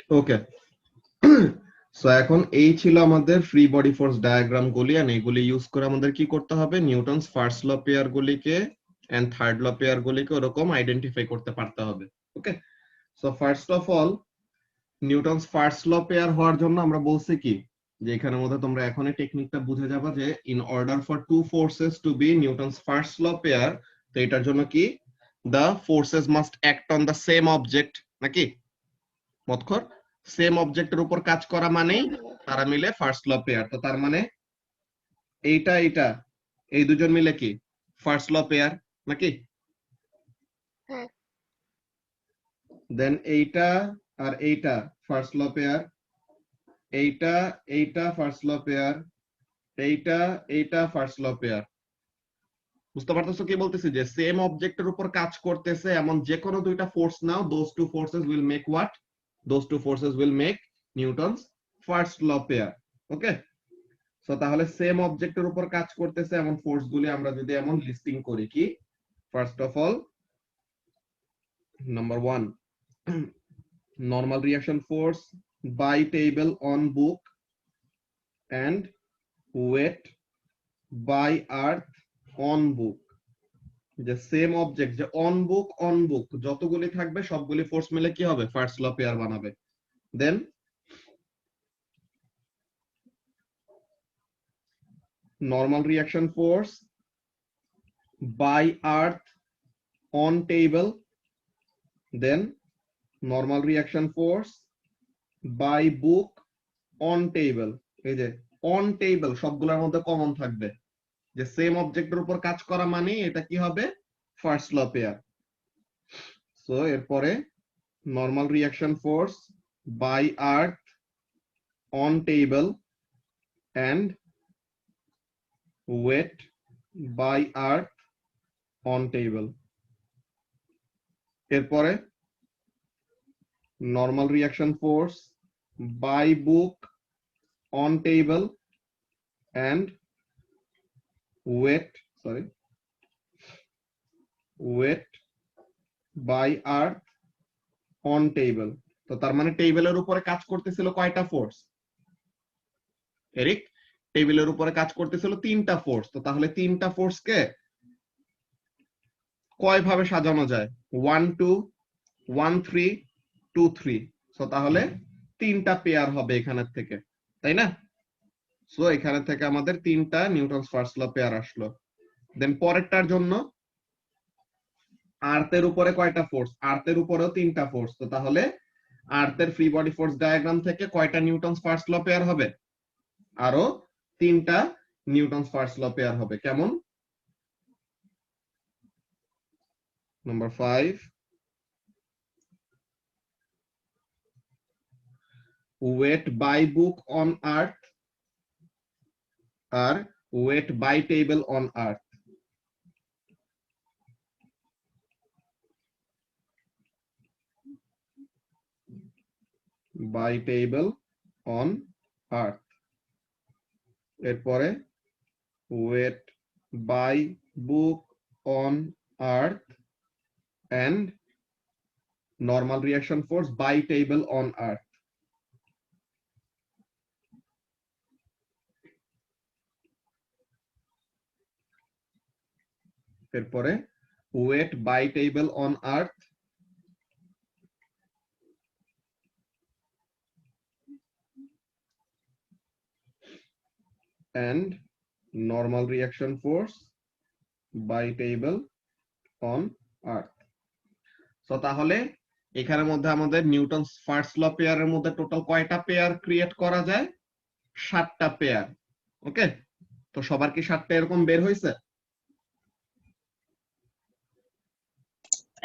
ওকে, so এখন এই ছিল আমাদের ফ্রি বডি ফোর্স ডায়াগ্রাম গুলি, এন্ড এগুলি ইউজ করে আমাদের কি করতে হবে, নিউটনস ফার্স্ট ল পেয়ার গুলিকে এন্ড থার্ড ল পেয়ার গুলিকে ওরকম আইডেন্টিফাই করতে পারতে হবে। Okay, so first of all Newton's first law pair হওয়ার জন্য আমরা বলছি কি, যে এখানের মধ্যে তোমরা এখনই টেকনিকটা বুঝে যাবা যে in order for two forces to be Newton's first law pair, তো এটার জন্য কি, the forces must act on the same object, নাকি মতখর সেম অবজেক্টের উপর কাজ করা মানেই তারা মিলে ফার্স্ট ল পেয়ার। তো তার মানে এইটা এইটা এই দুজন মিলে কি ফার্স্ট ল পেয়ার, নাকি? হ্যাঁ। দেন এইটা আর এইটা ফার্স্ট ল পেয়ার, এইটা এইটা ফার্স্ট ল পেয়ার, এইটা এইটা ফার্স্ট ল পেয়ার। বুঝতে পারতেছো কি বলতেছি, যে সেম অবজেক্টের উপর কাজ করতেছে এমন যে কোনো দুইটা ফোর্স নাও, those two forces will make what, those two forces will make Newton's first law pair. Okay, so তাহলে সেম অবজেক্টের উপর কাজ করতেছে এমন ফোর্স গুলি আমরা যদি এমন লিস্টিং করি, কি first of all number 1 normal reaction force by table on book and weight by earth on book। যে সেম অবজেক্ট, যে অন বুক যতগুলি থাকবে সবগুলি ফোর্স মিলে কি হবে, ফার্স্ট ল পেয়ার বানাবে। দেন normal reaction force by earth on table, then normal reaction force by book on table। এই যে অন টেবিল সবগুলোর মধ্যে কমন থাকবে, যে সেম অবজেক্টের উপর কাজ করা মানে এটা কি হবে, ফার্স্ট ল পেয়ার। সো এরপরে normal reaction force by earth on table and weight by earth on table. এরপরে normal reaction force by book on table and weight by earth on table. তো তার মানে টেবিলের উপরে কাজ করতেছিল কয়টা ফোর্স, এরিক? টেবিলের উপরে কাজ করতেছিল তিনটা ফোর্স। তো তাহলে তিনটা ফোর্সকে কয় ভাবে সাজানো যায়, 1 2 1 3 2 3। সো তাহলে তিনটা পেয়ার হবে এখানের থেকে, তাই না? সো এখানে থেকে আমাদের তিনটা নিউটনস ফার্স্ট ল পেয়ার আসলো। দেন পরেরটার জন্য আর্থের উপরে কয়টা ফোর্স, আর্থের উপরেও তিনটা ফোর্স। তো তাহলে আর্থের ফ্রি বডি ফোর্স ডায়াগ্রাম থেকে কয়টা নিউটনস ফার্স্ট ল পেয়ার হবে, আরো তিনটা নিউটনস ফার্স্ট ল পেয়ার হবে। কেমন? Number 5, weight by book on earth আর weight by table on earth. By table on earth. এরপরে weight by book on earth and normal reaction force by table on earth. এরপরে weight by table on earth and normal reaction force by table on earth। So তাহলে এখানের মধ্যে আমাদের Newton's first ল পেয়ারের মধ্যে total কয়টা pair create করা যায়, 7টা পেয়ার। ওকে, তো সবার কি 7টা এরকম বের হয়েছে?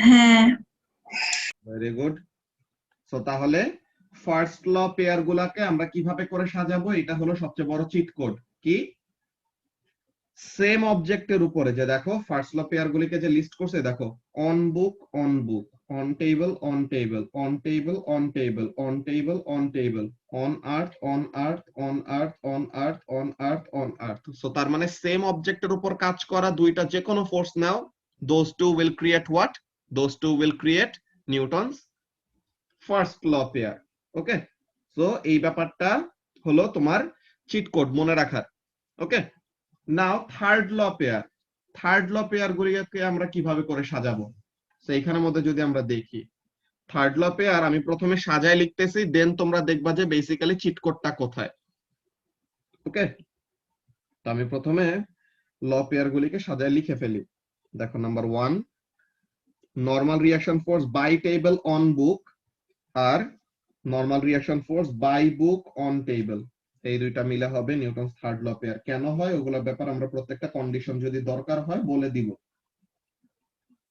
হ্যাঁ। Very good. সো তাহলে ফার্স্ট ল পেয়ার গুলাকে আমরা কিভাবে করে সাজাবো, এটা হলো সবচেয়ে বড় চিট কোড। কি, সেম অবজেক্টের উপরে, যে দেখো ফার্স্ট ল পেয়ার গুলিকে যে লিস্ট করছে, দেখো on book on book, on table on table, on table on table, on table on table, on earth on earth, on earth on earth, on earth on earth. So তার মানে same অবজেক্টের উপর কাজ করা দুইটা যে কোনো ফোর্স নাও, those two will create what, those two will create Newton's first law pair. Okay, so এই ব্যাপারটা হলো তোমার চিট কোড মনে রাখার। ওকে, নাও থার্ড ল পেয়ার গুলিকে আমরা কিভাবে করে সাজাবো, তো এখানের মধ্যে যদি আমরা দেখি থার্ড ল পেয়ার, আমি প্রথমে সাজায় লিখতেছি, দেন তোমরা দেখবা যে বেসিক্যালি চিট কোডটা কোথায়। ওকে, তো আমি প্রথমে ল পেয়ার গুলিকে সাজায় লিখে ফেলি। দেখো, number 1, normal reaction force by table on book আর normal reaction force by book on table, এই দুইটা মিলে হবে নিউটনস থার্ড ল পেয়ার। কেন হয় ওগুলোর ব্যাপার আমরা প্রত্যেকটা কন্ডিশন যদি দরকার হয় বলে দিব।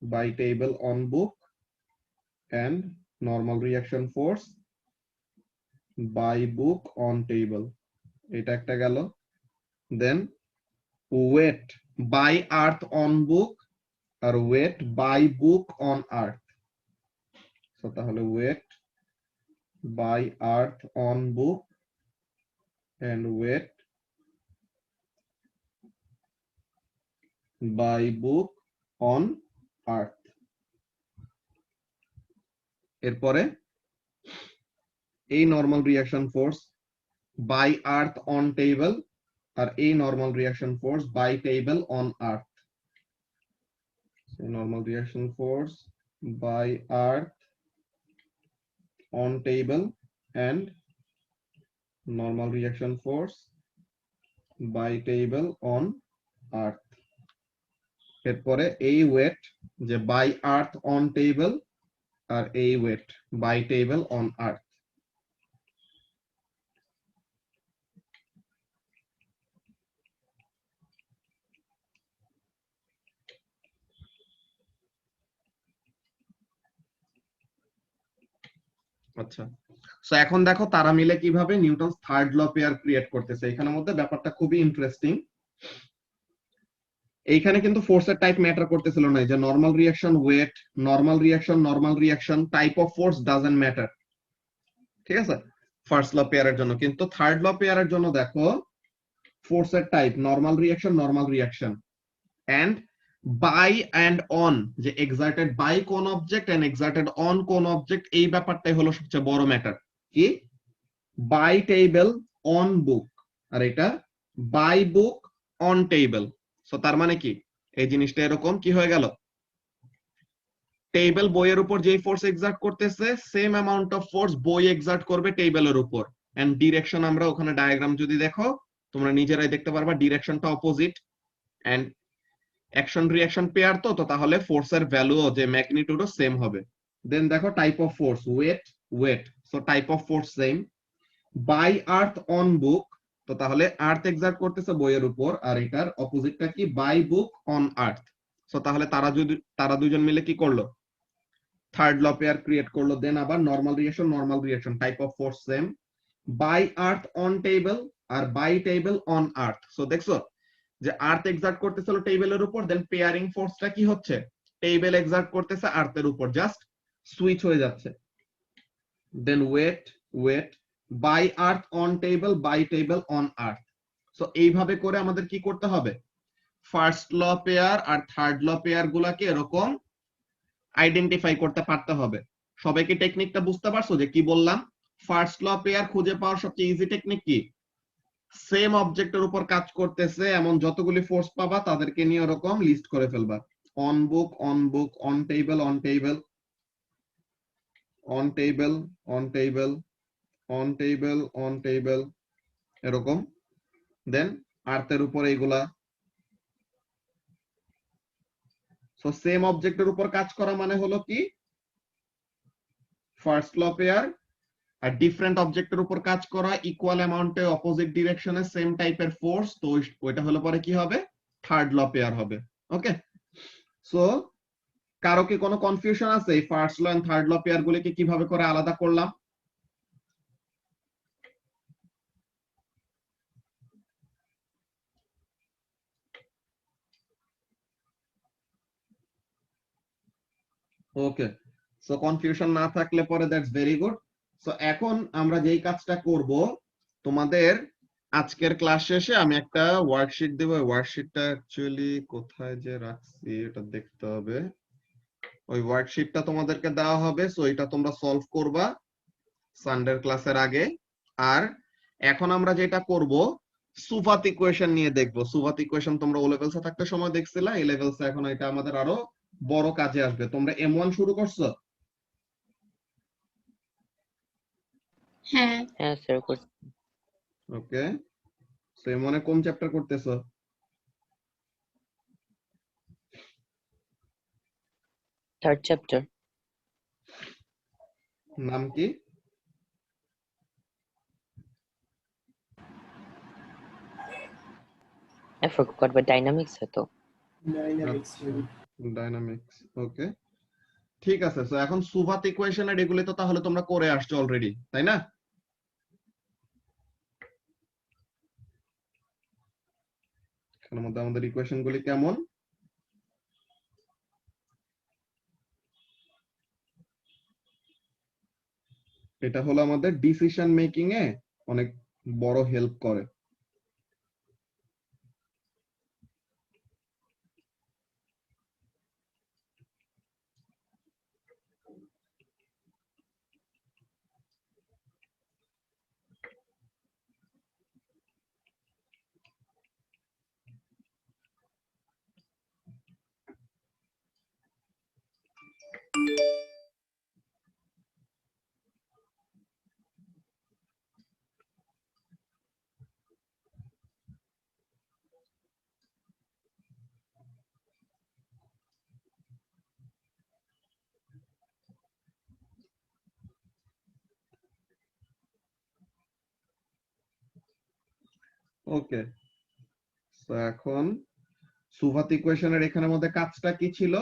By table on book and normal reaction force by book on table, এটা একটা গেল। Then weight by earth on book আর weight by book on earth, তো তাহলে weight by earth on book and weight by book on earth. এরপরে এই normal reaction force by earth on table আর এই normal reaction force by table on earth, normal reaction force by earth on table and normal reaction force by table on earth. এরপরে এই weight যে by earth on table আর এই weight by table on earth. আচ্ছা, so এখন দেখো তারা মিলে কিভাবে Newton's third law pair create করতেছে। এখানের মধ্যে ব্যাপারটা খুবই ইন্টারেস্টিং। এইখানে কিন্তু ফোর্সের টাইপ ম্যাটার করতেছিল না, যে normal reaction weight, normal reaction type of force doesn't matter, ঠিক আছে, ফার্স্ট ল পেয়ারের জন্য। কিন্তু থার্ড ল পেয়ারের জন্য দেখো ফোর্সের type normal reaction and by and on, যে এক্সার্টেড বাই কোন অবজেক্ট এন্ড এক্সার্টেড অন কোন অবজেক্ট, এই ব্যাপারটাই হলো সবচেয়ে বড় ম্যাটার। কি বাই টেবল অন বুক আর এটা by book on table. So তার মানে কি এই জিনিসটা এরকম কি হয়ে গেল, টেবল বইয়ের উপর যে ফোর্স এক্সার্ট করতেছে সেম অ্যামাউন্ট অফ ফোর্স বই এক্সার্ট করবে টেবলের উপর, এন্ড ডিরেকশন আমরা ওখানে ডায়াগ্রাম যদি দেখো তোমরা নিজেরাই দেখতে পারবা ডিরেকশনটা opposite, and action reaction pair, তো তাহলে ফোর্সের ভ্যালুও যে ম্যাগনিটিউডও সেম হবে। দেন দেখো type of force weight, so type of force same. By earth on book, তো তাহলে আর্থ এক্সার্ট করতেছে বইয়ের উপর আর এটার অপোজিটটা কি by book on earth. So তাহলে তারা দুজন মিলে কি করলো, থার্ড ল পেয়ার ক্রিয়েট করলো। দেন আবার normal reaction type of force same, by earth on table আর by table on earth. So দেখছো যে আর্থ এক্সার্ট করতেছিল টেবলের উপর, দেন পেয়ারিং ফোর্সটা কি হচ্ছে, টেবল এক্সার্ট করতেছে আর্থের উপর, জাস্ট সুইচ হয়ে যাচ্ছে। Then weight by earth on table by table on earth. So এইভাবে করে আমাদের কি করতে হবে, ফার্স্ট ল পেয়ার আর থার্ড ল পেয়ার গুলাকে এরকম আইডেন্টিফাই করতে পারতে হবে। সবাই কি টেকনিকটা বুঝতে পারছো যে কি বললাম? ফার্স্ট ল পেয়ার খুঁজে পাওয়ার সবচেয়ে ইজি টেকনিক কি, সেম অবজেক্টের উপর কাজ করতেছে এমন যতগুলি ফোর্স পাবা তাদেরকে নিয়ে ওরকম লিস্ট করে ফেলবা, on book on table on table on table on table on table on table, এরকম। দেন আর্থের উপর এইগুলা। সো সেম অবজেক্টের উপর কাজ করা মানে হলো কি ফার্স্ট ল পেয়ার, আর ডিফারেন্ট অবজেক্টের উপর কাজ করা ইকুয়াল অ্যামাউন্টে অপোজিট ডিরেকশনে সেম টাইপের ফোর্স, তো ওইটা হলো পরে কি হবে, থার্ড ল পেয়ার হবে। ওকে, সো কারো কি কোনো কনফিউশন আছে এই first law and third law pair গুলিকে কিভাবে করে আলাদা করলাম? ওকে, সো কনফিউশন না থাকলে পরে দ্যাটস ভেরি গুড। সো এখন আমরা যেই কাজটা করব, তোমাদের আজকের ক্লাস শেষে আমি একটা ওয়ার্কশিট দেব। ওয়ার্কশিটটা অ্যাকচুয়ালি কোথায় যে রাখছি এটা দেখতে হবে। ওই ওয়ার্কশিটটা তোমাদেরকে দেওয়া হবে, সো এটা তোমরা সলভ করবা। সানডের ক্লাসের আগে। আর এখন আমরা যেটা করব সুভাত ইকুয়েশন নিয়ে দেখব। সুভাত ইকুয়েশন তোমরা ও লেভেলসে থাকতে সময় দেখছিলা, এই লেভেলসে এখন এটা আমাদের আরো বড় কাজে আসবে। তোমরা M1 শুরু করছো? হ্যাঁ হ্যাঁ স্যার করছি। ওকে, সো M1 এ কোন চ্যাপ্টার করতেছো? Third chapter. নাম কি? I forgot but dynamics है तो। ডাইনামিক্স। ওকে, ঠিক আছে। সো এখন সুভাত ইকুয়েশনের এগুলি তো তাহলে তোমরা করে আসছো অলরেডি, তাই না? এখানের মধ্যে আমাদের ইকুয়েশন গুলি কেমন? এটা হলো আমাদের ডিসিশন মেকিং এ অনেক বড় হেল্প করে। ওকে, তো এখন সুভাত ইকুয়েশনের এখানের মধ্যে কাজটা কি ছিল,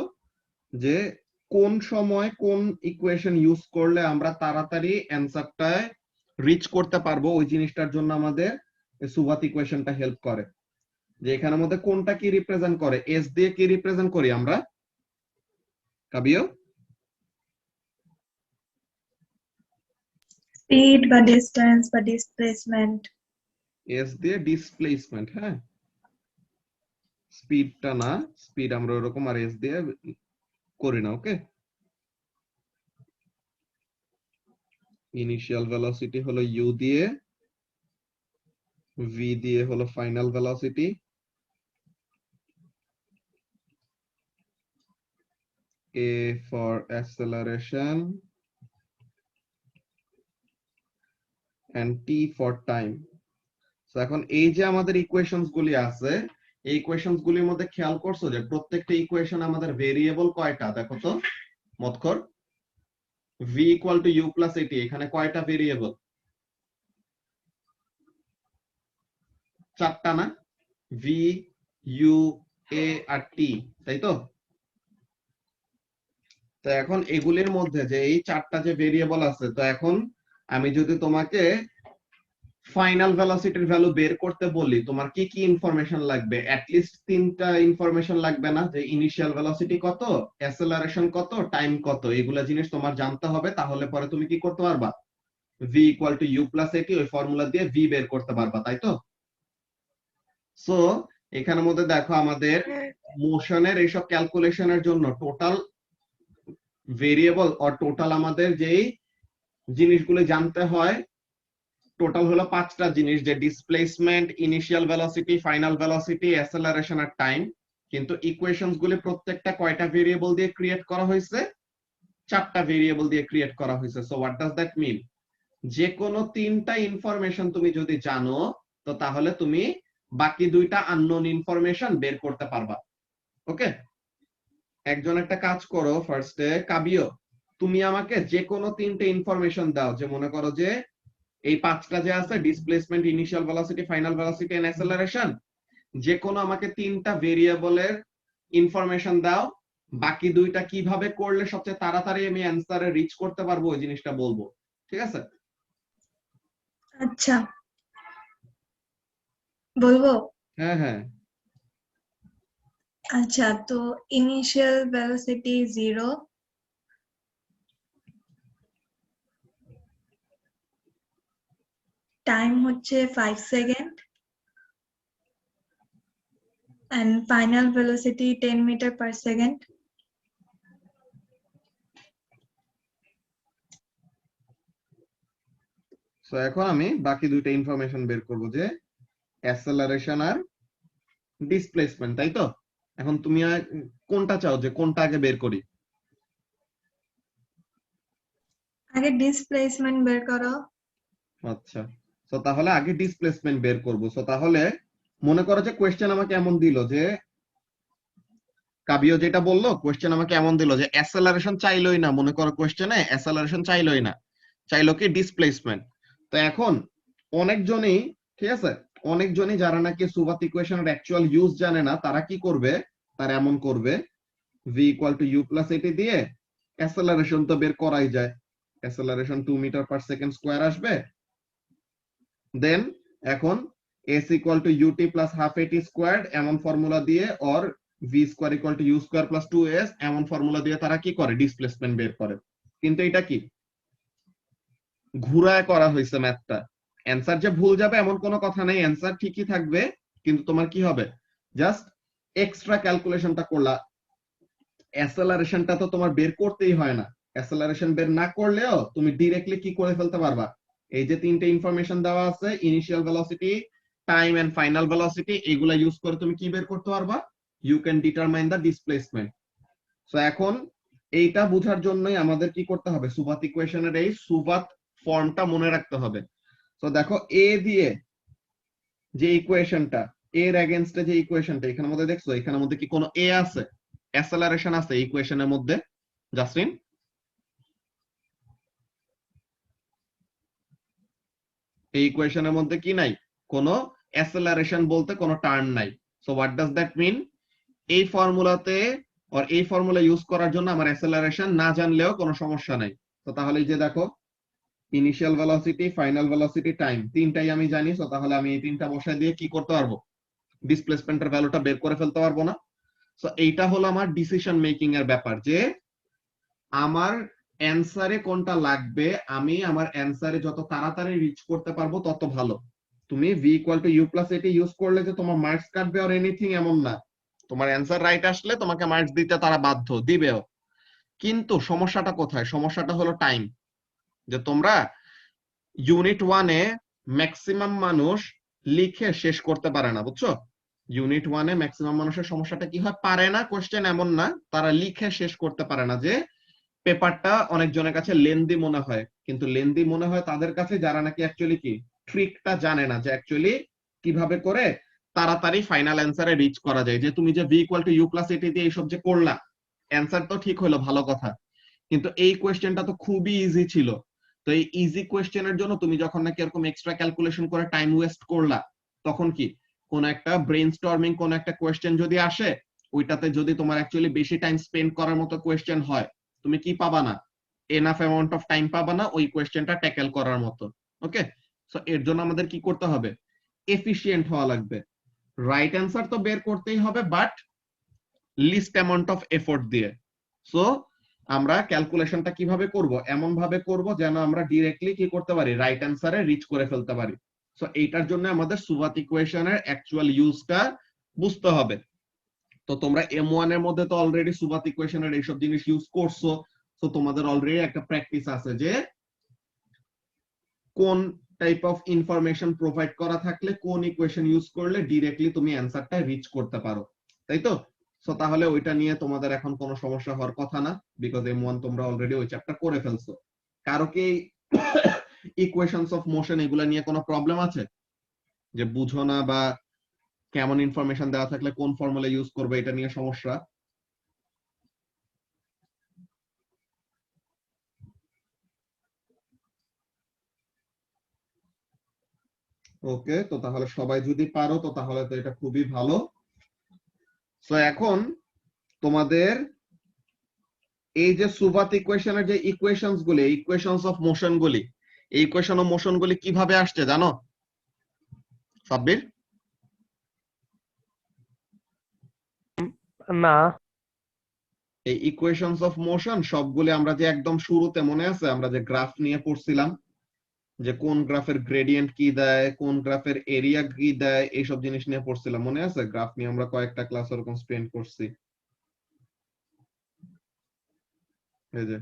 যে কোন সময় কোন ইকুয়েশন ইউজ করলে আমরা তাড়াতাড়ি অ্যানসারটায় রিচ করতে পারবো, ওই জিনিসটার জন্য আমাদের সুভাত ইকুয়েশনটা হেল্প করে। যে এখানের মধ্যে কোনটা কি রিপ্রেজেন্ট করে, এস দিয়ে কি রিপ্রেজেন্ট করি আমরা কাবিও? স্পিড বা ডিস্টেন্স বা ডিসপ্লেসমেন্ট। এস দিয়ে ডিসপ্লেসমেন্ট, হ্যাঁ, স্পিডটা না, স্পিড আমরা ওরকম আর এস দিয়ে করি না। ওকে, ইনিশিয়াল ভেলোসিটি হলো ইউ দিয়ে, ভি দিয়ে হলো final velocity, a for acceleration and t for time. তো এখন এই যে আমাদের ইকুয়েশনস গুলি আছে, এই ইকুয়েশনস গুলির মধ্যে খেয়াল করছো যে প্রত্যেকটা ইকুয়েশন আমাদের ভেরিয়েবল কয়টা? দেখো তো মতকর, v equal to u plus at, এখানে কয়টা ভেরিয়েবল? চারটা না? v, u, a R t, তাই তো? তো এখন এগুলির মধ্যে যে এই চারটা যে ভেরিয়েবল আছে, তো এখন আমি যদি তোমাকে ফাইনাল ভেলোসিটির ভ্যালু বের করতে বলি, তোমার কি কি ইনফরমেশন লাগবে? অ্যাটলিস্ট তিনটা ইনফরমেশন লাগবে না? যে ইনিশিয়াল ভেলোসিটি কত, অ্যাসেলারেশন কত, টাইম কত, এগুলা জিনিস তোমার জানতে হবে। তাহলে পরে তুমি কি করতে পারবা? v equal to u plus at, ওই ফর্মুলা দিয়ে v বের করতে পারবা, তাই তো? সো এখানের মধ্যে দেখো আমাদের হ্যাঁ মোশনের এইসব ক্যালকুলেশনের জন্য টোটাল ভেরিয়েবল আর টোটাল আমাদের যেই জিনিসগুলো জানতে হয়, টোটাল হলো পাঁচটা জিনিস, যে displacement, initial velocity, final velocity, acceleration আর টাইম। কিন্তু ইকুয়েশনস গুলি প্রত্যেকটা কয়টা ভেরিয়েবল দিয়ে ক্রিয়েট করা হয়েছে? চারটা ভেরিয়েবল দিয়ে ক্রিয়েট করা হয়েছে। So what does that mean? যে কোনো তিনটা ইনফরমেশন তুমি যদি জানো, তো তাহলে তুমি বাকি দুইটা আননোন ইনফরমেশন বের করতে পারবা। ওকে, একজন একটা কাজ করো, ফার্স্টে কাবিও তুমি আমাকে যে কোনো তিনটে ইনফরমেশন দাও। যে মনে করো যে এই পাঁচটা যে আছে, displacement, initial velocity, final velocity and acceleration, যে কোনো আমাকে তিনটা ভেরিয়েবলের ইনফরমেশন দাও। বাকি দুইটা কিভাবে করলে সবচেয়ে তাড়াতাড়ি আমি অ্যানসারে রিচ করতে পারবো, ওই জিনিসটা বলবো, ঠিক আছে? আচ্ছা, বলবো। হ্যাঁ হ্যাঁ, আচ্ছা, তো ইনিশিয়াল ভেলোসিটি 0, টাইম হচ্ছে 5 second, and final velocity 10 meter per second. So এখন আমি বাকি দুইটা ইনফরমেশন বের করব, যে অ্যাসেলারেশন আর ডিসপ্লেসমেন্ট, তাই তো? এখন তুমি কোনটা চাও, যে কোনটা আগে বের করি? আগে ডিসপ্লেসমেন্ট বের করো। আচ্ছা, তো তাহলে আগে ডিসপ্লেসমেন্ট বের করব। সো তাহলে মনে করো যে কোয়েশ্চেন আমাকে এমন দিল, যে কাবিও যেটা বললো, কোয়েশ্চেন আমাকে এমন দিল যে অ্যাসেলারেশন চাইলোই না, মনে করো কোয়েশ্চেনে অ্যাসেলারেশন চাইলোই না, চাইলো কি ডিসপ্লেসমেন্ট। তো এখন অনেকজনই, ঠিক আছে, অনেকজনই যারা নাকি সুবাত ইকুয়েশনের অ্যাকচুয়াল ইউজ জানে না, তারা কি করবে, তারা এমন করবে v equal to u plus at দিয়ে অ্যাসেলারেশন তো বের করাই যায়, acceleration 2 meter per second square আসবে, দেন এখন s equal to ut plus half at squared এমন ফর্মুলা দিয়ে, or v square equal to u square plus 2s এমন ফর্মুলা দিয়ে তারা কি করে, ডিসপ্লেসমেন্ট বের করে। কিন্তু এটা কি ঘুরায় করা হয়েছে ম্যাথটা। অ্যানসার যে ভুল যাবে এমন কোনো কথা নেই, অ্যানসার ঠিকই থাকবে, কিন্তু তোমার কি হবে, জাস্ট এক্সট্রা ক্যালকুলেশনটা করলা। অ্যাসেলারেশনটা তো তোমার বের করতেই হয় না, অ্যাসেলারেশন বের না করলেও তুমি ডিরেক্টলি কি করে ফেলতে পারবা, এই যে তিনটে ইনফরমেশন দেওয়া আছে, initial velocity, time and final velocity, এগুলা ইউজ করে তুমি কি বের করতে পারবা, you can determine the displacement. So এখন এইটা বোঝার জন্যই আমাদের কি করতে হবে, সুবাত ইকুয়েশনের এই সুবাত ফর্মটা মনে রাখতে হবে। তো দেখো এ দিয়ে যে ইকুয়েশনটা, এর এগেইনস্টে যে ইকুয়েশনটা এখানের মধ্যে দেখছো, এখানের মধ্যে কি কোনো এ আছে, অ্যাসেলারেশন আছে এই ইকুয়েশনের মধ্যে? জাসমিন, এই ইকুয়েশনের মধ্যে কি নাই, কোনো অ্যাসেলারেশন বলতে কোনো টার্ম নাই। So what does that mean, এই ফর্মুলাতে আর এই ফর্মুলা ইউজ করার জন্য আমার অ্যাসেলারেশন না জানলেও কোনো সমস্যা নাই। তো তাহলে এই যে দেখো, initial velocity, final velocity, time, তিনটাই আমি জানি। তো তাহলে আমি এই তিনটা বসায় দিয়ে কি করতে পারবো, ডিসপ্লেসমেন্টের ভ্যালুটা বের করে ফেলতে পারবো না? সো এইটা হলো আমার ডিসিশন মেকিং এর ব্যাপার, যে আমার অ্যানসারে কোনটা লাগবে, আমি আমার অ্যানসারে যত তাড়াতাড়ি রিচ করতে পারবো তত ভালো। তুমি v equal to u plus at use করলে যে তোমার মার্কস কাটবে আর এনিথিং এমন না, তোমার অ্যানসার রাইট আসলে তোমাকে মার্কস দিতে তারা বাধ্য, দিবেও। কিন্তু সমস্যাটা কোথায়, সমস্যাটা হলো টাইম, যে তোমরা ইউনিট 1-এ ম্যাক্সিমাম মানুষ লিখে শেষ করতে পারে না, বুঝছো? ইউনিট 1-এ ম্যাক্সিমাম মানুষের সমস্যাটা কি হয়, পারে না কোশ্চেন এমন না, তারা লিখে শেষ করতে পারে না। যে পেপারটা অনেকজনের কাছে লেন্দি মনে হয়, কিন্তু লেন্দি মনে হয় তাদের কাছে যারা নাকি অ্যাকচুয়ালি কি ট্রিকটা জানে না, যে অ্যাকচুয়ালি কিভাবে করে তাড়াতাড়ি ফাইনাল অ্যান্সারে রিচ করা যায়। যে তুমি যে v equal to u plus at দিয়ে এইসব যে করলা, অ্যান্সার তো ঠিক হলো, ভালো কথা, কিন্তু এই কোয়েশ্চেনটা তো খুবই ইজি ছিল। তো এই ইজি কোয়েশ্চেনের জন্য তুমি যখন নাকি এরকম এক্সট্রা ক্যালকুলেশন করে টাইম ওয়েস্ট করলা, তখন কি কোন একটা ব্রেইনস্টর্মিং কোন একটা কোয়েশ্চেন যদি আসে, ওইটাতে যদি তোমার অ্যাকচুয়ালি বেশি টাইম স্পেন্ড করার মতো কোয়েশ্চেন হয়, তুমি কি পাবা না, এনাফ অ্যামাউন্ট অফ টাইম পাবা না ওই কোয়েশ্চেনটা ট্যাকেল করার মতো। ওকে, সো এর জন্য আমাদের কি করতে হবে, এফিশিয়েন্ট হওয়া লাগবে। রাইট অ্যান্সার তো বের করতেই হবে, but least amount of effort দিয়ে। সো আমরা ক্যালকুলেশনটা কিভাবে করব, এমন ভাবে করব যেন আমরা ডিরেক্টলি কি করতে পারি, রাইট অ্যান্সারে রিচ করে ফেলতে পারি। সো এইটার জন্য আমাদের সুবাত ইকুয়েশনের অ্যাকচুয়াল ইউজটা বুঝতে হবে। তো তোমরা M1 এর মধ্যে তো অলরেডি সুবাত ইকুয়েশনের এইসব জিনিস ইউজ করছো, তো তোমাদের অলরেডি একটা প্র্যাকটিস আছে যে কোন টাইপ অফ ইনফরমেশন প্রোভাইড করা থাকলে কোন ইকুয়েশন ইউজ করলে ডিরেক্টলি তুমি অ্যান্সারটা রিচ করতে পারো, তাই তো? সো তাহলে ওইটা নিয়ে তোমাদের এখন কোনো সমস্যা হওয়ার কথা না, বিকজ M1 তোমরা অলরেডি ওই চ্যাপ্টার করে ফেলছো। কারো কি ইকুয়েশনস অফ মোশন এগুলা নিয়ে কোনো প্রবলেম আছে, যে বুঝো না বা কেমন ইনফরমেশন দেওয়া থাকলে কোন ফর্মুলা ইউজ করবে, এটা নিয়ে সমস্যা? ওকে, তো তাহলে সবাই যদি পারো তো তাহলে তো এটা খুবই ভালো। সো এখন তোমাদের এই যে সুবাত ইকুয়েশনের যে ইকুয়েশনস গুলি, ইকুয়েশনস অফ মোশন গুলি, এই ইকুয়েশন অফ মোশন গুলি কিভাবে আসছে জানো সাব্বির? না। এই ইকুয়েশনস অফ মোশন সবগুলি আমরা যে একদম শুরুতে মনে আছে আমরা যে গ্রাফ নিয়ে পড়ছিলাম, যে কোন গ্রাফের গ্রেডিয়েন্ট কি দেয়, কোন গ্রাফের এরিয়া কি দেয়, এইসব জিনিস নিয়ে পড়ছিলাম, মনে আছে? গ্রাফ নিয়ে আমরা কয়েকটা ক্লাস ওরকম স্পেন্ড করছি। এই যে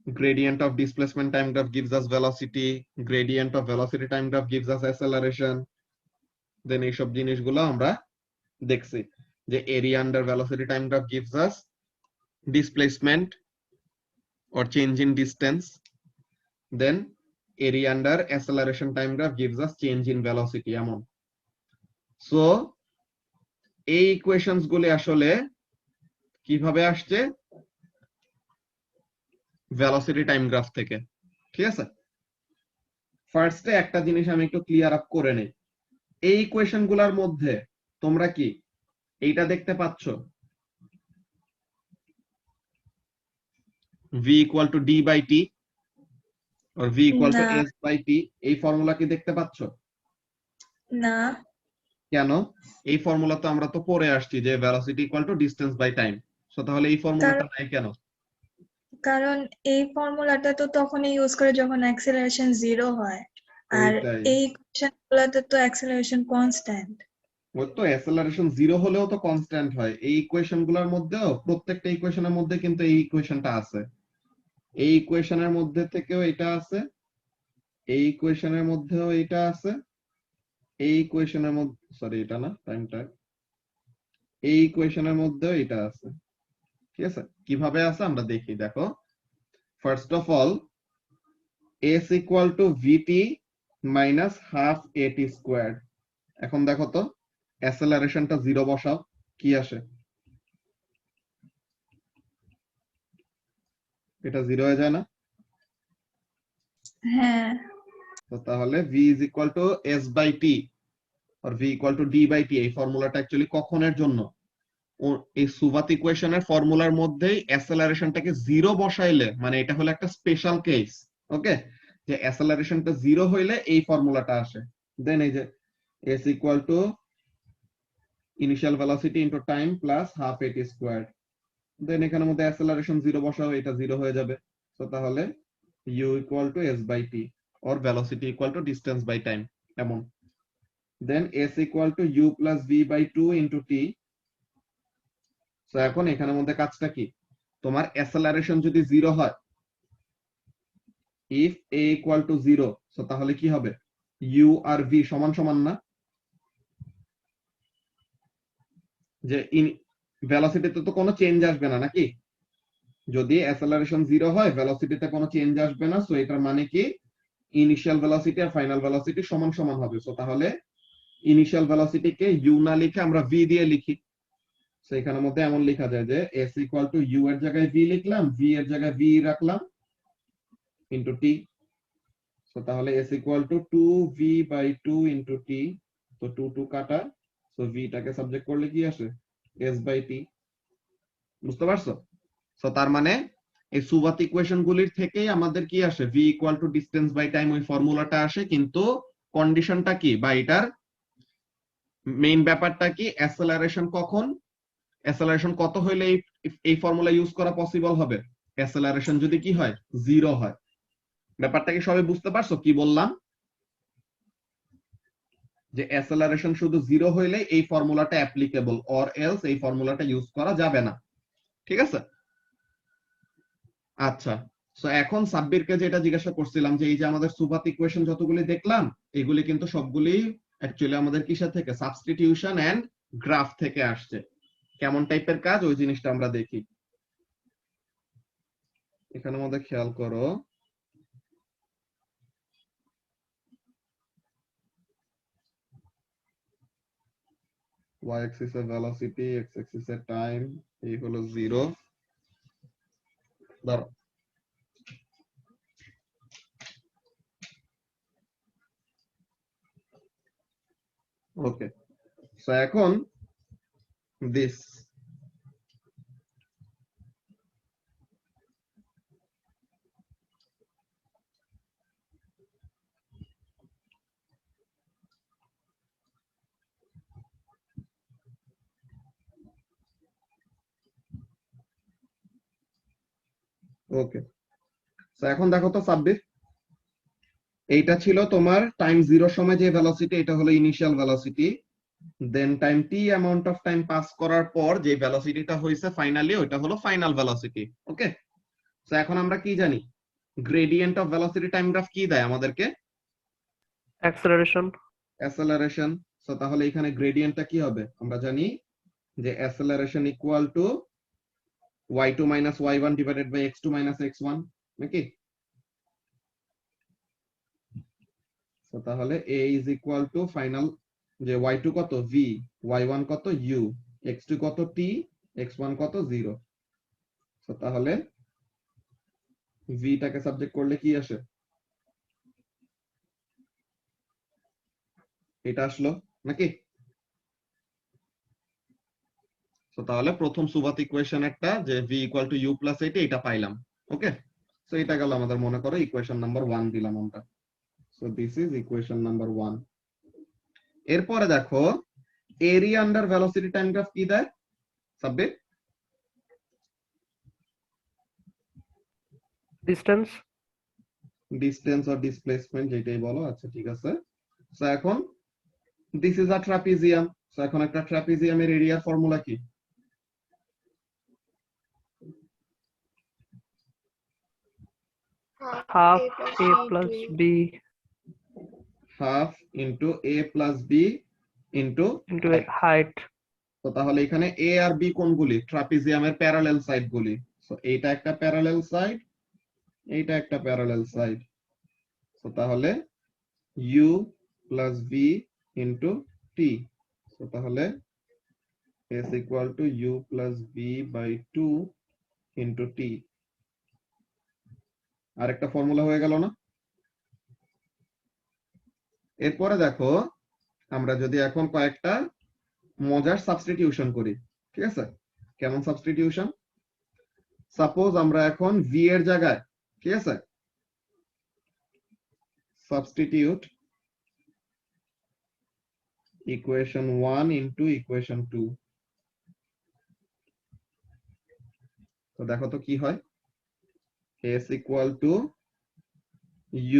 Gradient of displacement time graph gives us velocity. Gradient of velocity time graph gives us acceleration. Then এইসব জিনিসগুলো আমরা দেখছি যে area under velocity time graph gives us displacement or change in distance. Then area under acceleration time graph gives us change in velocity এমন। So এই equations গুলি আসলে কিভাবে আসছে, ভেলোসিটি টাইম গ্রাফ থেকে। ঠিক আছে, ফার্স্টে একটা জিনিস আমি একটু ক্লিয়ার আপ করে নেই। এই ইকুয়েশন গুলার মধ্যে তোমরা কি এইটা দেখতে পাচ্ছ, v equal to d by t or v equal to না। s by t, এই ফর্মুলা কি দেখতে পাচ্ছ? না, কেন? এই ফর্মুলা তো আমরা তো পড়ে আসছি যে velocity equal to distance by time. So তাহলে এই ফর্মুলাটা নাই কেন? কারণ এই ফর্মুলাটা তো তখনই ইউজ করে যখন অ্যাক্সেলারেশন 0 হয়, আর ওইটাই। এই ইকুয়েশন গুলাতে তো অ্যাক্সেলারেশন কনস্ট্যান্ট। ওই তো অ্যাসেলারেশন 0 হলেও তো কনস্ট্যান্ট হয়। এই ইকুয়েশন গুলোর মধ্যেও প্রত্যেকটা ইকুয়েশনের মধ্যে কিন্তু এই ইকুয়েশনটা আছে, এই ইকুয়েশনের মধ্যে থেকেও এটা আছে, এই ইকুয়েশনের মধ্যেও এটা আছে, এই ইকুয়েশনের মধ্যে, সরি এটা না, টাইমটা, এই ইকুয়েশনের মধ্যেও এটা আছে। ঠিক আছে, কিভাবে আছে আমরা দেখি। দেখো, first of all s equal two vt minus half at square. এখন দেখো তো অ্যাসেলারেশনটা 0 বসাও, কি আসে? এটা 0 হয়ে যায় না? হ্যাঁ, তো তাহলে v is equal to s by t or v equal to d by t, এই ফর্মুলাটা অ্যাকচুয়ালি কখনের জন্য? এই সুভাত ইকুয়েশনের ফর্মুলার মধ্যেই অ্যাসেলারেশনটাকে 0 বসাইলে, মানে এটা হলো একটা স্পেশাল কেস, ওকে, যে অ্যাসেলারেশনটা 0 হইলে এই ফর্মুলাটা আসে। দেন এই যে s equal to initial velocity into time plus half at square. Then এখানের মধ্যে অ্যাসেলারেশন 0 বসাও, এটা 0 হয়ে যাবে। তো তাহলে u equal to s by t or velocity equal to distance by time এমন। দেন s equal to u plus v by 2 into t। So এখন এখানের মধ্যে কাজটা কি, তোমার অ্যাসেলারেশন যদি 0 হয়, if a equal to 0, so তাহলে কি হবে, u আর v সমান সমান না? যে ভেলোসিটিতে তো কোনো চেঞ্জ আসবে না নাকি? যদি অ্যাসেলারেশন 0 হয়, ভেলোসিটিতে কোনো চেঞ্জ আসবে না। সো এটার মানে কি, ইনিশিয়াল ভেলোসিটি আর ফাইনাল ভেলোসিটি সমান সমান হবে। সো তাহলে ইনিশিয়াল ভেলোসিটিকে u না লিখে আমরা v দিয়ে লিখি। সো এখানের মধ্যে এমন লেখা যায় যে s ইকুয়াল টু u এর জায়গায় v লিখলাম, v এর জায়গায় v রাখলাম ইনটু t। সো তাহলে s equal to 2v by 2 into t। তো 2 2 কাটা, সো v টাকে সাবজেক্ট করলে কি আসে, s বাই t। বুঝতে পারছো? সো তার মানে এই সুভাত ইকুয়েশন গুলির থেকেই আমাদের কি আসে, v equal to distance by time, ওই ফর্মুলাটা আসে। কিন্তু কন্ডিশনটা কি, বা এটার মেইন ব্যাপারটা কি, অ্যাসেলারেশন কখন, অ্যাসেলারেশন কত হইলে এই ফর্মুলা ইউজ করা পসিবল হবে? অ্যাসেলারেশন যদি কি হয়, 0 হয়। ব্যাপারটা কি সবাই বুঝতে পারছো কি বললাম? যে অ্যাসেলারেশন শুধু 0 হইলে এই ফর্মুলাটা অ্যাপ্লিকেবল, অর এলস এই ফর্মুলাটা ইউজ করা যাবে না। ঠিক আছে, আচ্ছা। সো এখন সাব্বিরকে যেটা জিজ্ঞাসা করছিলাম, যে এই যে আমাদের সুভাত ইকুয়েশন যতগুলি দেখলাম, এগুলি কিন্তু সবগুলি অ্যাকচুয়ালি আমাদের কিসের থেকে, সাবস্টিটিউশন এন্ড গ্রাফ থেকে আসছে। কেমন টাইপের কাজ ওই জিনিসটা আমরা দেখি। এখানের মধ্যে খেয়াল করো, y axis এর ভেলোসিটি, x axis এর টাইম, এই হলো 0। ধরো ওকে, সো এখন দিস, ওকে। সো এখন দেখো তো সাব্বির, এইটা ছিল তোমার টাইম 0 সময় যে ভেলোসিটি, এটা হলো initial velocity. Then time t amount of time pass করার পর যে ভেলোসিটিটা হইছে ফাইনালি, ওটা হলো ফাইনাল ভেলোসিটি। ওকে, সো এখন আমরা কি জানি, gradient of velocity time graph কি দেয় আমাদেরকে? অ্যাক্সেলারেশন। অ্যাসেলারেশন। সো তাহলে এখানে গ্রেডিয়েন্টটা কি হবে? আমরা জানি যে acceleration equal to y2 minus y1 divided by x2 minus x1 নাকি? সো তাহলে a is equal to final যে y2 কত v, y1 কত u, x2 কত t, x1 কত 0। সো তাহলে v টাকে সাবজেক্ট করলে কি আসে? এটা আসলো নাকি? সো তাহলে প্রথম সুবাত ইকুয়েশন একটা যে v equal to u plus এটা পাইলাম। ওকে, সো এটা গেল আমাদের, মনে করো ইকুয়েশন নাম্বার 1 দিলাম আমরা। So this is equation number 1। এরপরে দেখো area under velocity time graph কি দেয় Sabbir? Distance. Distance or displacement যেটাই বলো, আচ্ছা ঠিক আছে। সো এখন this is a trapezium. So এখন একটা ট্রাপিজিয়ামের এরিয়ার ফর্মুলা কি? Half a plus b half into a plus b into into height. তো তাহলে এখানে এ আর বি কোনগুলি? ট্রাপিজিয়ামের প্যারালাল সাইড গুলি। সো এইটা একটা প্যারালাল সাইড, এইটা একটা প্যারালাল সাইড। সো তাহলে u plus v into t। So তাহলে s equal to u plus v by 2 into t। আরেকটা ফর্মুলা হয়ে গেল না? এরপরে দেখো আমরা যদি এখন কয়েকটা মজার সাবস্টিটিউশন করি, ঠিক আছে? কেমন সাবস্টিটিউশন? সাপোজ আমরা এখন v এর জায়গায়, ঠিক আছে, সাবস্টিটিউট ইকুয়েশন 1 ইনটু ইকুয়েশন 2। তো দেখো তো কি হয়। s ইকুয়াল টু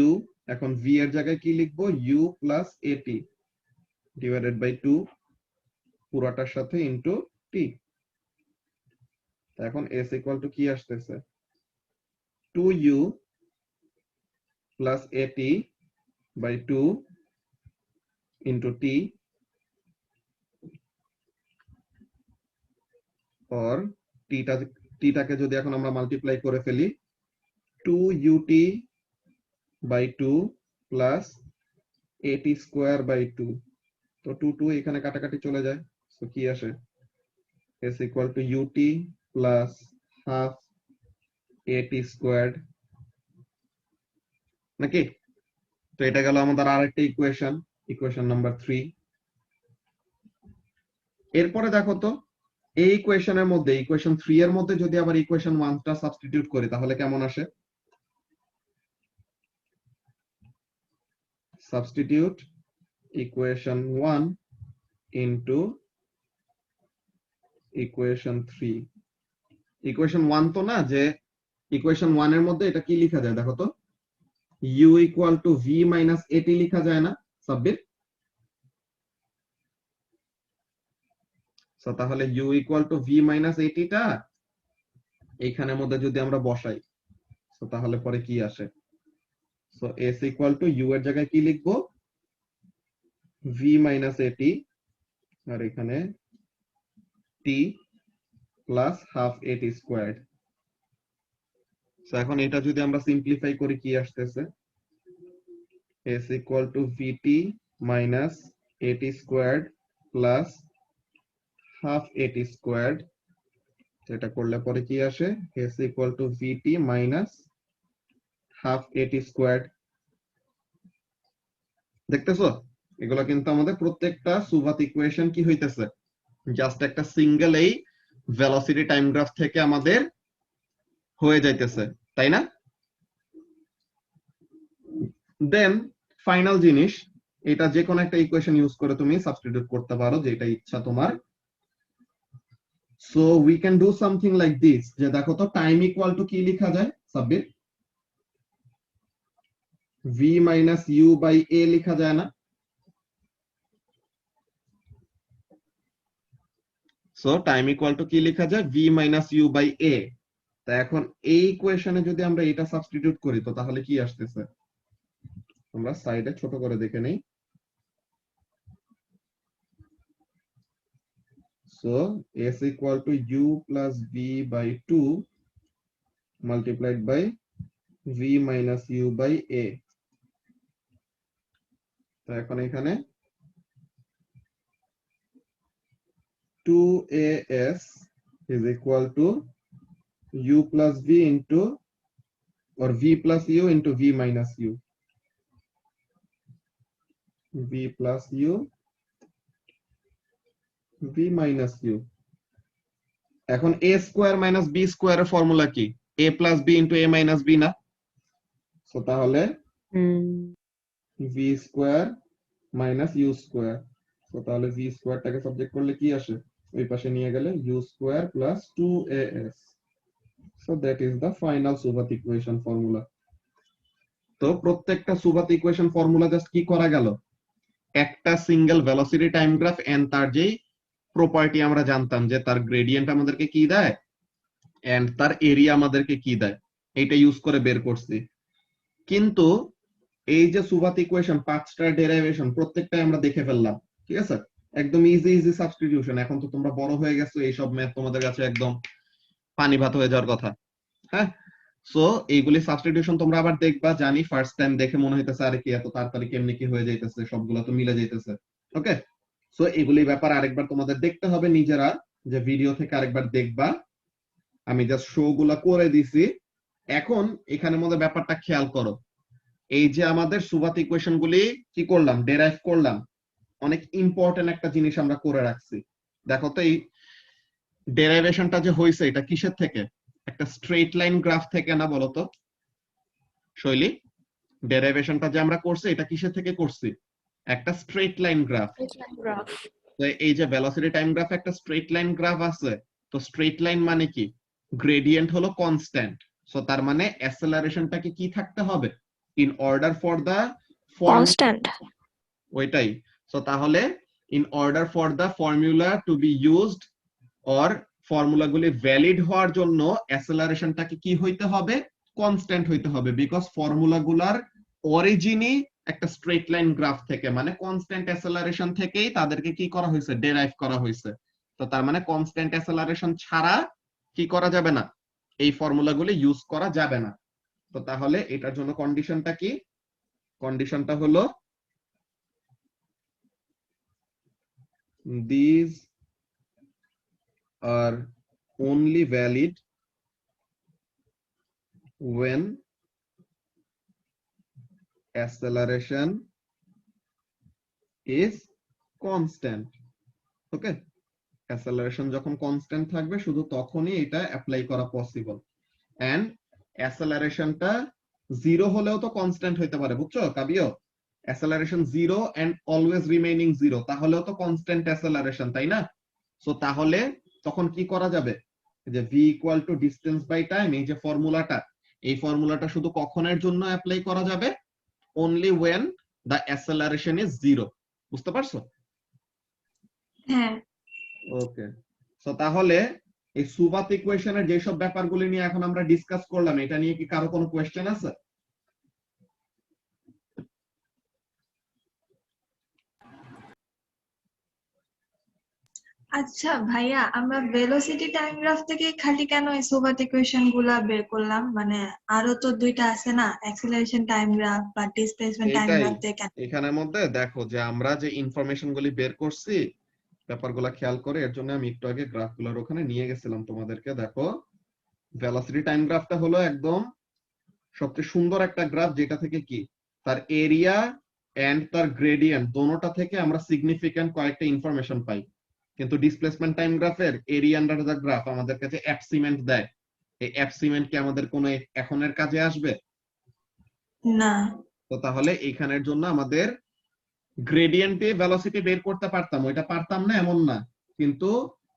u, এখন v এর জায়গায় কি লিখবো? u plus at divided by 2 পুরাটার সাথে ইনটু t। এখন s ইকুয়াল টু কি আসতেছে? 2u plus at by 2 into t, or t-টাকে যদি এখন আমরা মাল্টিপ্লাই করে ফেলি 2ut by 2 plus at square by 2। তো 2 এখানে কাটাকাটি চলে যায়। তো কি আসে? s equal to ut plus half at squared নাকি? তো এটা গেল আমাদের আরেকটা ইকুয়েশন, ইকুয়েশন নাম্বার 3। এরপরে দেখো তো এই ইকুয়েশনের মধ্যে, ইকুয়েশন 3 এর মধ্যে যদি আবার ইকুয়েশন 1টা সাবস্টিটিউট করি তাহলে কেমন আসে? Substitute equation 1 into equation 3। Equation 1 তো না, যে ইকুয়েশন 1 এর মধ্যে এটা কি লেখা যায় দেখো তো? u equal to v minus at লেখা যায় না সাব্বির? সো তাহলে u equal to v minus at টা এইখানের মধ্যে যদি আমরা বসাই, সো তাহলে পরে কি আসে? So s equal to u এর জায়গায় কি লিখবো? v মাইনাস at, আর এখানে t plus half at squared. So এখন এটা যদি আমরা সিম্পলিফাই করি কি আসতেছে? s equal two vt minus at squared plus half at squared. এটা করলে পরে কি আসে? s equal two vt minus half at squared. দেখতেছো? এগুলো কিন্তু আমাদের প্রত্যেকটা সুবাত ইকুয়েশন কি হইতেছে? জাস্ট একটা সিঙ্গেল এই ভেলোসিটি টাইম গ্রাফ থেকে আমাদের হয়ে যাইতেছে, তাই না? দেন ফাইনাল জিনিস, এটা যে কোনো একটা ইকুয়েশন ইউজ করে তুমি সাবস্টিটিউট করতে পারো যেটা ইচ্ছা তোমার। So we can do something like this, যে দেখো তো টাইম ইকুয়াল টু কি লেখা যায় Sabbir? v minus u by a লেখা যায় না? সো টাইম ইকুয়াল টু কি লেখা যায়? v minus u by a, তা এখন এই ইকুয়েশনে যদি আমরা এটা সাবস্টিটিউট করি তো তাহলে কি আসতেছে, আমরা সাইডে ছোট করে দেখে নেই। So s equal to u plus v by 2 multiplied by v minus u by a। তো এখন এখানে 2as is equal to u plus v into or v plus u into v minus u, v plus u v minus u। এখন a square minus b স্কয়ারের formula কি, a plus b into a minus b না? So তাহলে v square minus u square. So তাহলে v স্কয়ারটাকে subject করলে কি আসে, ওই পাশে নিয়ে গেলে u square plus 2as। So that is the final SUVAT equation formula. তো প্রত্যেকটা সুবাত ইকুয়েশন ফর্মুলা জাস্ট কি করা গেল, একটা single velocity time graph and তার যেই প্রপার্টি আমরা জানতাম যে তার গ্রেডিয়েন্ট আমাদেরকে কি দেয় এন্ড তার এরিয়া আমাদেরকে কি দেয়, এটা ইউজ করে বের করছি। কিন্তু এই যে সুবাত ইকুয়েশন 5টা ডেরিভেশন প্রত্যেকটাই আমরা দেখে ফেললাম, ঠিক আছে, একদম ইজি ইজি সাবস্টিটিউশন। এখন তো তোমরা বড় হয়ে গেছো, এইসব ম্যাথ তোমাদের কাছে একদম পানি ভাত হয়ে যাওয়ার কথা। হ্যাঁ, সো এইগুলি সাবস্টিটিউশন তোমরা আবার দেখবা, জানি ফার্স্ট টাইম দেখে মনে হইতেছে আরে কি এত তাড়াতাড়ি কেমনে কি হয়ে যাইতেছে, সবগুলো তো মিলে যাইতেছে। ওকে, সো এগুলি ব্যাপার আরেকবার তোমাদের দেখতে হবে নিজেরা, যে ভিডিও থেকে আরেকবার দেখবা, আমি জাস্ট শো গুলা করে দিছি। এখন এখানের মধ্যে ব্যাপারটা খেয়াল করো, এই যে আমাদের সুবাত ইকুয়েশন গুলি কি করলাম, ডেরাইভ করলাম, অনেক ইম্পর্টেন্ট একটা জিনিস আমরা করে রাখছি। দেখো তো এই ডেরাইভেশনটা যে হয়েছে এটা কিসের থেকে, একটা স্ট্রেট লাইন গ্রাফ থেকে না, বলতো শৈলী? ডেরাইভেশনটা যে আমরা করছি এটা কিসের থেকে করছি, একটা স্ট্রেট লাইন গ্রাফ। তো এই যে ভেলোসিটি টাইম গ্রাফ একটা স্ট্রেট লাইন গ্রাফ আছে, তো স্ট্রেট লাইন মানে কি, গ্রেডিয়েন্ট হলো কনস্ট্যান্ট। সো তার মানে অ্যাসেলারেশনটাকে কি থাকতে হবে, in order for the constant. ওইটাই। সো তাহলে in order for the formula to be used or ফর্মুলাগুলি ভ্যালিড হওয়ার জন্য অ্যাসেলারেশনটাকে কি হইতে হবে, কনস্ট্যান্ট হইতে হবে। বিকজ ফর্মুলাগুলার অরিজিনই একটা স্ট্রেট লাইন গ্রাফ থেকে, মানে কনস্ট্যান্ট অ্যাসেলারেশন থেকেই তাদেরকে কি করা হয়েছে, ডেরাইভ করা হয়েছে। তো তার মানে কনস্ট্যান্ট অ্যাসেলারেশন ছাড়া কি করা যাবে না, এই ফর্মুলাগুলি ইউজ করা যাবে না। তো তাহলে এটার জন্য কন্ডিশনটা কি, কন্ডিশনটা হলো these are only valid when acceleration is constant। ওকে, অ্যাসেলারেশন যখন কনস্ট্যান্ট থাকবে শুধু তখনই এটা অ্যাপ্লাই করা পসিবল। এন্ড অ্যাসেলারেশনটা 0 হলেও তো কনস্ট্যান্ট হইতে পারে, বুঝছো কাবিও? অ্যাসেলারেশন 0 এন্ড অলওয়েজ রিমেইনিং 0, তাহলেও তো কনস্ট্যান্ট অ্যাসেলারেশন, তাই না? সো তাহলে তখন কি করা যাবে, যে v equal to distance by time, এই যে ফর্মুলাটা, এই ফর্মুলাটা শুধু কখনের জন্য অ্যাপ্লাই করা যাবে, only when the acceleration is 0। বুঝতে পারছো? হ্যাঁ। ওকে, সো তাহলে এই সুবাত ইকুয়েশনের যেসব ব্যাপারগুলি নিয়ে এখন আমরা ডিসকাস করলাম, এটা নিয়ে কি কারো কোনো কোয়েশ্চেন আছে? আচ্ছা ভাইয়া, আমরা ভেলোসিটি টাইম গ্রাফ থেকে খালি কেন এই সুবাত ইকুয়েশন গুলা বের করলাম, মানে আরো তো দুইটা আছে না, অ্যাক্সেলারেশন টাইম গ্রাফ বা ডিসপ্লেসমেন্ট টাইম এইটাই গ্রাফ থেকে কেন? এখানের মধ্যে দেখো যে আমরা যে ইনফরমেশন গুলি বের করছি, ব্যাপারগুলো খেয়াল করে, এর জন্য আমি একটু আগে গ্রাফগুলোর ওখানে নিয়ে গেছিলাম তোমাদেরকে। দেখো ভেলোসিটি টাইম গ্রাফটা হলো একদম সবচেয়ে সুন্দর একটা গ্রাফ, যেটা থেকে কি তার এরিয়া এন্ড তার গ্রেডিয়েন্ট দোনোটা থেকে আমরা সিগনিফিক্যান্ট কয়েকটা ইনফরমেশন পাই। কিন্তু ডিসপ্লেসমেন্ট টাইম গ্রাফের এরিয়া আন্ডার দ্য গ্রাফ আমাদের কাছে অ্যাবসিমেন্ট দেয়। এই অ্যাবসিমেন্ট কি আমাদের কোনো এখনের কাজে আসবে না। তো তাহলে এইখানের জন্য আমাদের গ্রেডিয়েন্টে ভেলোসিটি বের করতে পারতাম, ওইটা পারতাম না এমন না, কিন্তু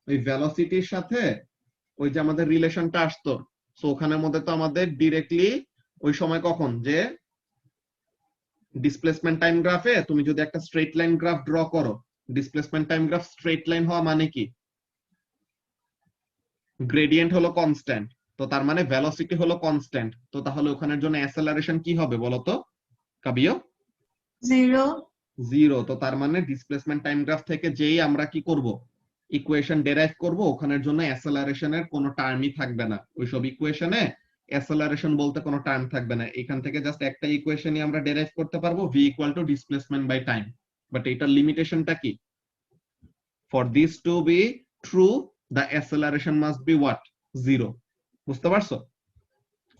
ওই ভেলোসিটির সাথে ওই যে আমাদের রিলেশনটা আসতো, সো ওখানের মধ্যে তো আমাদের ডিরেক্টলি ওই সময় কখন যে ডিসপ্লেসমেন্ট টাইম গ্রাফে তুমি যদি একটা স্ট্রেট লাইন গ্রাফ ড্র করো, displacement time graph straight line হওয়া মানে কি, গ্রেডিয়েন্ট হলো কনস্ট্যান্ট। তো তো তার মানে ভেলোসিটি হলো কনস্ট্যান্ট, তো তাহলে ওখানের জন্য অ্যাসেলারেশন কি হবে বলো তো কাবিও? 0। 0। তো তার মানে ডিসপ্লেসমেন্ট টাইম গ্রাফ থেকে যেই আমরা কি করব, ইকুয়েশন ডেরাইভ করব, ওখানের জন্য অ্যাসেলারেশনের কোনো টার্মই থাকবে না। ওইসব ইকুয়েশনে অ্যাসেলারেশন বলতে কোনো টার্ম থাকবে না। এখান থেকে জাস্ট একটা ইকুয়েশনই আমরা ডেরাইভ করতে পারবো, v equal to displacement by time. But এটার লিমিটেশনটা কি? For this to be true the acceleration must be what? 0। বুঝতে পারছো?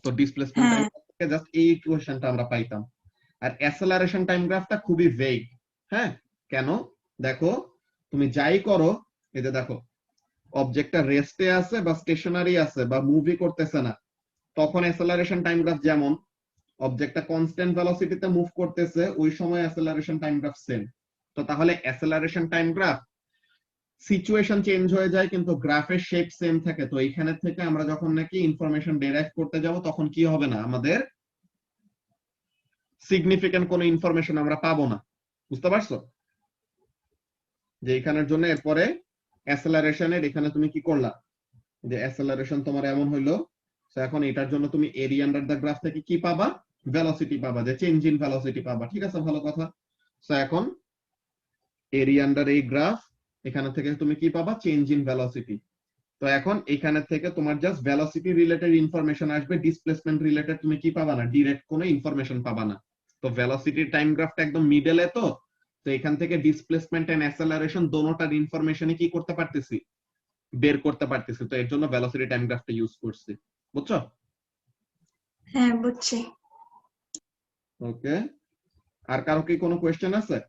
তো ডিসপ্লেসমেন্ট টাইম হ্যাঁ থেকে জাস্ট এই ইকুয়েশনটা আমরা পাইতাম। আর অ্যাসেলারেশন টাইম গ্রাফটা খুবই ভেগ। হ্যাঁ, কেন? দেখো তুমি যাই করো, এই যে দেখো অবজেক্টটা রেস্টে আছে বা স্টেশনারি আছে বা মুভি করতেছে না, তখন অ্যাসেলারেশন টাইম গ্রাফ যেমন, অবজেক্টটা কনস্ট্যান্ট ভেলোসিটিতে মুভ করতেছে ওই সময় অ্যাসেলারেশন টাইম গ্রাফ সেম। তো তাহলে অ্যাসেলারেশন টাইম গ্রাফ সিচুয়েশন চেঞ্জ হয়ে যায় কিন্তু গ্রাফের শেপ সেম থাকে। তো এইখানে থেকে আমরা যখন নাকি ইনফরমেশন ডেরাইভ করতে যাব তখন কি হবে না, আমাদের সিগনিফিকেন্ট কোনো ইনফরমেশন আমরা পাবো না। বুঝতে পারছো? যে এখানের জন্য এরপরে অ্যাসেলারেশনের এখানে তুমি কি করলা, যে অ্যাসেলারেশন তোমার এমন হইলো, তো এখন এটার জন্য তুমি এরিয়া আন্ডার দ্য গ্রাফ থেকে কি পাবা, ভেলোসিটি পাবা, যে চেঞ্জ ইন ভেলোসিটি পাবা। ঠিক আছে, ভালো কথা। তো এখন এরিয়া আন্ডার এই গ্রাফ, এখানে থেকে তুমি কি পাবা, চেঞ্জ ইন ভেলোসিটি। তো এখন এখানে থেকে তোমার জাস্ট ভেলোসিটি রিলেটেড ইনফরমেশন আসবে, ডিসপ্লেসমেন্ট রিলেটেড তুমি কি পাবা না, ডিরেক্ট কোনো ইনফরমেশন পাবা না। তো ভেলোসিটির টাইম গ্রাফটা একদম মিডলে, তো তো এখান থেকে ডিসপ্লেসমেন্ট এন্ড অ্যাসেলারেশন দোনোটার ইনফরমেশনই কি করতে পারতেছি, বের করতে পারতেছি। তো এর জন্য ভেলোসিটি টাইম গ্রাফটা ইউজ করছি। বুঝছো? হ্যাঁ বুঝছি। ওকে, আর কারো কি কোনো কোয়েশ্চেন আছে?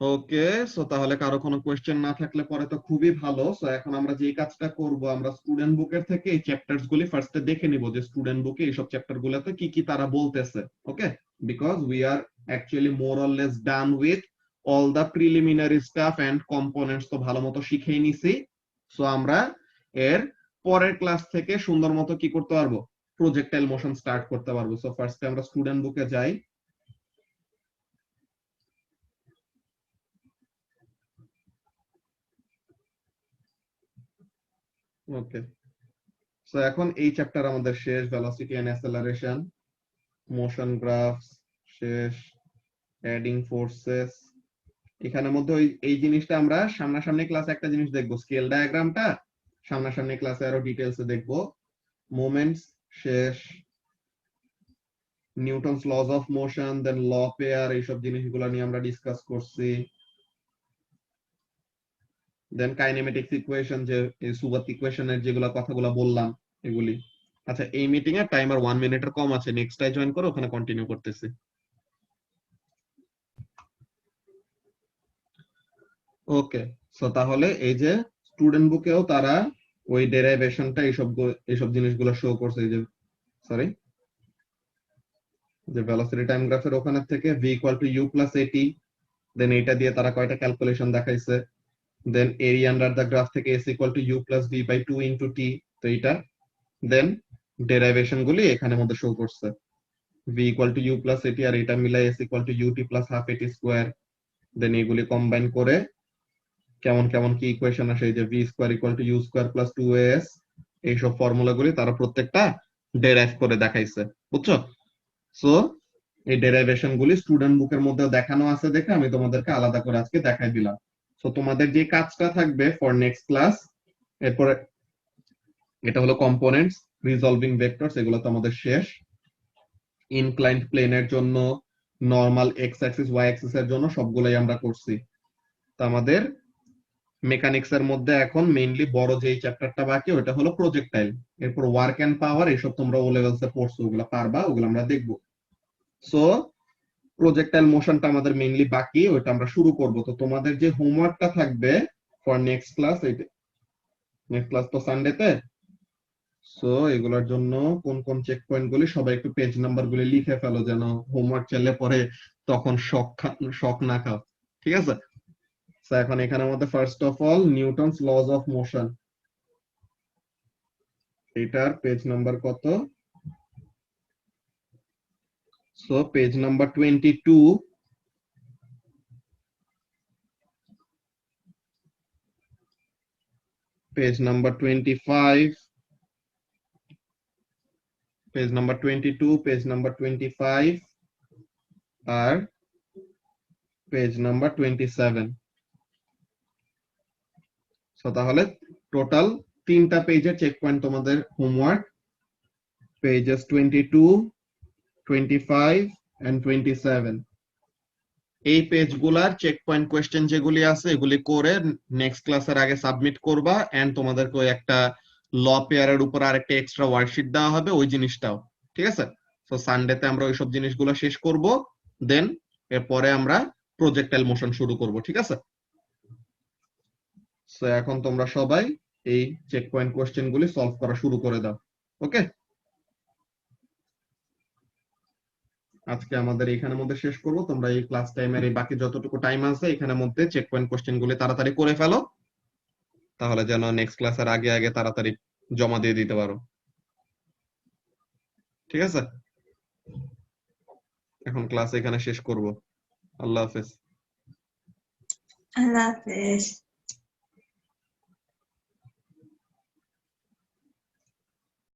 ওকে, সো তাহলে কারো কোনো কোয়েশ্চেন না থাকলে পরে তো খুবই ভালো। সো এখন আমরা যে কাজটা করব, আমরা স্টুডেন্ট বুকের থেকে এই চ্যাপ্টারস গুলি ফার্স্টে দেখে নিব, যে স্টুডেন্ট বুকে এইসব চ্যাপ্টার গুলোতে কি কি তারা বলতেছে। Okay, because we are actually more or less done with all the preliminary stuff and components তো ভালো মতো শিখেই নিছি। সো আমরা এর পরের ক্লাস থেকে সুন্দর মতো কি করতে পারবো, প্রজেক্টাইল মোশন স্টার্ট করতে পারবো। সো ফার্স্টে আমরা স্টুডেন্ট বুকে যাই। ওকে, সো এখন এই চ্যাপ্টার আমাদের শেষ, ভেলোসিটি এন্ড অ্যাসেলারেশন, মোশন গ্রাফস শেষ, অ্যাডিং ফোর্সেস। এখানের মধ্যে ওই এই জিনিসটা আমরা সামনাসামনি ক্লাসে একটা জিনিস দেখবো, স্কেল ডায়াগ্রামটা সামনাসামনি ক্লাসে আরো ডিটেইলসে দেখবো। মোমেন্টস শেষ, Newton's laws of motion, then law pair, এইসব জিনিসগুলো নিয়ে আমরা ডিসকাস করছি। দেন কাইনেমেটিক্স ইকুয়েশন, যে এই সুবাত ইকুয়েশনের যেগুলো কথাগুলো বললাম এগুলি। আচ্ছা, এই মিটিং এর টাইমার 1 মিনিটের কম আছে, নেক্সট টাই জয়েন করো, ওখানে কন্টিনিউ করতেছি। ওকে, সো তাহলে এই যে স্টুডেন্ট বুকেও তারা ওই ডেরাইভেশনটা এইসব জিনিসগুলো শো করছে। এই যে সরি, যে ভেলোসিটি টাইম গ্রাফের ওখানে থেকে v equal to u plus at, then এটা দিয়ে তারা কয়টা ক্যালকুলেশন দেখাইছে। Then area under the graph থেকে s equal to u plus v by 2 into t, তো এটা দেন ডেরাইভেশন গুলি এখানের মধ্যে শো করছে, v equal to u plus at আর এটা মিলাই s equal to ut plus half at square. Then এগুলি কম্বাইন করে কেমন কেমন কি ইকুয়েশন আসে, এই যে v square equal to u square plus 2as, এইসব ফর্মুলাগুলি তারা প্রত্যেকটা ডেরাইভ করে দেখাইছে। বুঝছো? সো এই ডেরাইভেশন গুলি স্টুডেন্ট বুকের মধ্যে দেখানো আছে, দেখে আমি তোমাদেরকে আলাদা করে আজকে দেখাই দিলাম। সো তোমাদের যে কাজটা থাকবে ফর নেক্সট ক্লাস, এরপরে এটা হলো কম্পোনেন্টস, রিজলভিং ভেক্টরস, এগুলো তো আমাদের শেষ। ইনক্লাইন্ড প্লেনের জন্য, normal x axis y axis এর জন্য সবগুলাই আমরা করছি। তো আমাদের মেকানিক্স এর মধ্যে এখন মেইনলি বড় যে চ্যাপ্টারটা বাকি ওটা হলো প্রজেক্টাইল। এরপর ওয়ার্ক এন্ড পাওয়ার, এইসব তোমরা ও লেভেলসে পড়ছো, ওগুলো পারবা, ওগুলো আমরা দেখবো। সো প্রজেক্টাইল মোশনটা আমাদের মেইনলি বাকি, ওইটা আমরা শুরু করব। তো তোমাদের যে হোমওয়ার্কটা থাকবে for next class, next class তো সানডেতে, সো এগুলোর জন্য কোন কোন চেক পয়েন্ট গুলি সবাই একটু পেজ নাম্বার গুলি লিখে ফেলো, যেন হোমওয়ার্ক চাইলে পরে তখন শক না খাও। ঠিক আছে? সো এখন এখানে আমাদের first of all Newton's laws of motion, এটার পেজ নাম্বার কত? So page number 22, page number 25, page number 22, page number 25 আর page number 27. সো তাহলে টোটাল 3টা পেজের চেক পয়েন্ট তোমাদের হোমওয়ার্ক, পেজেস 22, 25 and 27. এই পেজগুলার চেক পয়েন্ট কোশ্চেন যেগুলি আছে এগুলি করে নেক্সট ক্লাসের আগে সাবমিট করবা, এন্ড তোমাদেরকে ওই একটা ল পেয়ারের উপর আরেকটা এক্সট্রা ওয়ার্কশিট দেওয়া হবে ওই জিনিসটাও, ঠিক আছে? সো সানডেতে আমরা ওইসব জিনিসগুলো শেষ করব, দেন এরপরে আমরা প্রজেক্টাইল মোশন শুরু করব, ঠিক আছে? সো এখন তোমরা সবাই এই চেক পয়েন্ট কোশ্চেন গুলি সলভ করা শুরু করে দাও, ওকে? আজকে আমাদের এখানের মধ্যে শেষ করব। তোমরা এই ক্লাস টাইমের এই বাকি যতটুকু টাইম আছে এখানের মধ্যে চেক পয়েন্ট কোশ্চেন গুলি তাড়াতাড়ি করে ফেলো, তাহলে যেন নেক্সট ক্লাসের আগে আগে তাড়াতাড়ি জমা দিয়ে দিতে পারো, ঠিক আছে? এখন ক্লাস এখানে শেষ করব। আল্লাহ হাফেজ। আল্লাহ হাফেজ।